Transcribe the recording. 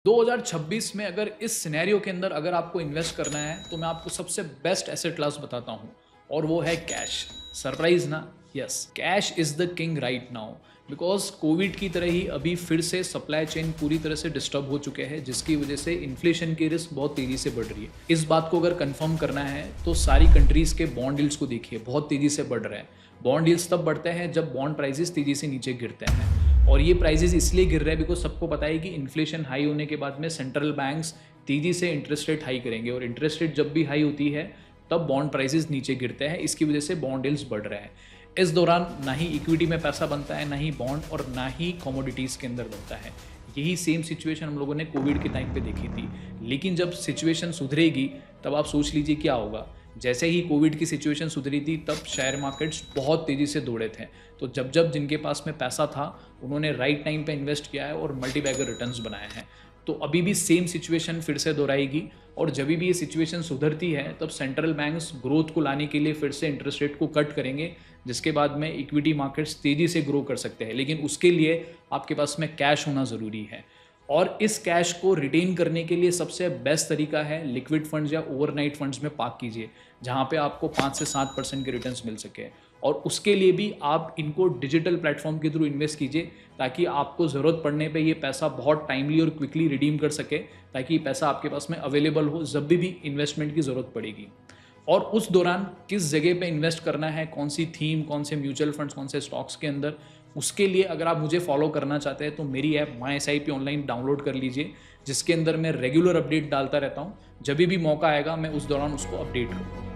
2026 में अगर इस सिनेरियो के अंदर अगर आपको इन्वेस्ट करना है तो मैं आपको सबसे बेस्ट एसेट क्लास बताता हूँ और वो है कैश। सरप्राइज ना? Yes, cash is the king right now, because Covid की तरह ही अभी फिर से सप्लाई चेन पूरी तरह से डिस्टर्ब हो चुके हैं, जिसकी वजह से इन्फ्लेशन की रिस्क बहुत तेजी से बढ़ रही है। इस बात को अगर कंफर्म करना है तो सारी कंट्रीज के बॉन्ड डील्स को देखिए, बहुत तेजी से बढ़ रहे हैं। बॉन्ड डील्स तब बढ़ते हैं जब बॉन्ड प्राइसेस तेजी से नीचे गिरते हैं, और ये प्राइसेस इसलिए गिर रहे हैं बिकॉज सबको पता है कि इन्फ्लेशन हाई होने के बाद में सेंट्रल बैंक्स तेजी से इंटरेस्ट रेट हाई करेंगे, और इंटरेस्ट रेट जब भी हाई होती है तब बॉन्ड प्राइसेस नीचे गिरते हैं। इसकी वजह से बॉन्ड डील्स बढ़ रहे हैं। इस दौरान ना ही इक्विटी में पैसा बनता है, ना ही बॉन्ड, और ना ही कमोडिटीज़ के अंदर बनता है। यही सेम सिचुएशन हम लोगों ने कोविड के टाइम पे देखी थी। लेकिन जब सिचुएशन सुधरेगी तब आप सोच लीजिए क्या होगा। जैसे ही कोविड की सिचुएशन सुधरी थी तब शेयर मार्केट्स बहुत तेज़ी से दौड़े थे। तो जब जब जिनके पास में पैसा था उन्होंने राइट टाइम पे इन्वेस्ट किया है और मल्टीबैगर रिटर्न्स बनाए हैं। तो अभी भी सेम सिचुएशन फिर से दोहराएगी, और जब भी ये सिचुएशन सुधरती है तब सेंट्रल बैंक्स ग्रोथ को लाने के लिए फिर से इंटरेस्ट रेट को कट करेंगे, जिसके बाद में इक्विटी मार्केट्स तेज़ी से ग्रो कर सकते हैं। लेकिन उसके लिए आपके पास में कैश होना ज़रूरी है, और इस कैश को रिटेन करने के लिए सबसे बेस्ट तरीका है लिक्विड फंड्स या ओवरनाइट फंड्स में पार्क कीजिए, जहाँ पे आपको 5 से 7% के रिटर्न्स मिल सके। और उसके लिए भी आप इनको डिजिटल प्लेटफॉर्म के थ्रू इन्वेस्ट कीजिए, ताकि आपको ज़रूरत पड़ने पे ये पैसा बहुत टाइमली और क्विकली रिडीम कर सके, ताकि ये पैसा आपके पास में अवेलेबल हो जब भी इन्वेस्टमेंट की ज़रूरत पड़ेगी। और उस दौरान किस जगह पे इन्वेस्ट करना है, कौन सी थीम, कौन से म्यूचुअल फंड्स, कौन से स्टॉक्स के अंदर, उसके लिए अगर आप मुझे फॉलो करना चाहते हैं तो मेरी ऐप माई SIP ऑनलाइन डाउनलोड कर लीजिए, जिसके अंदर मैं रेगुलर अपडेट डालता रहता हूँ। जब भी मौका आएगा मैं उस दौरान उसको अपडेट करूँगा।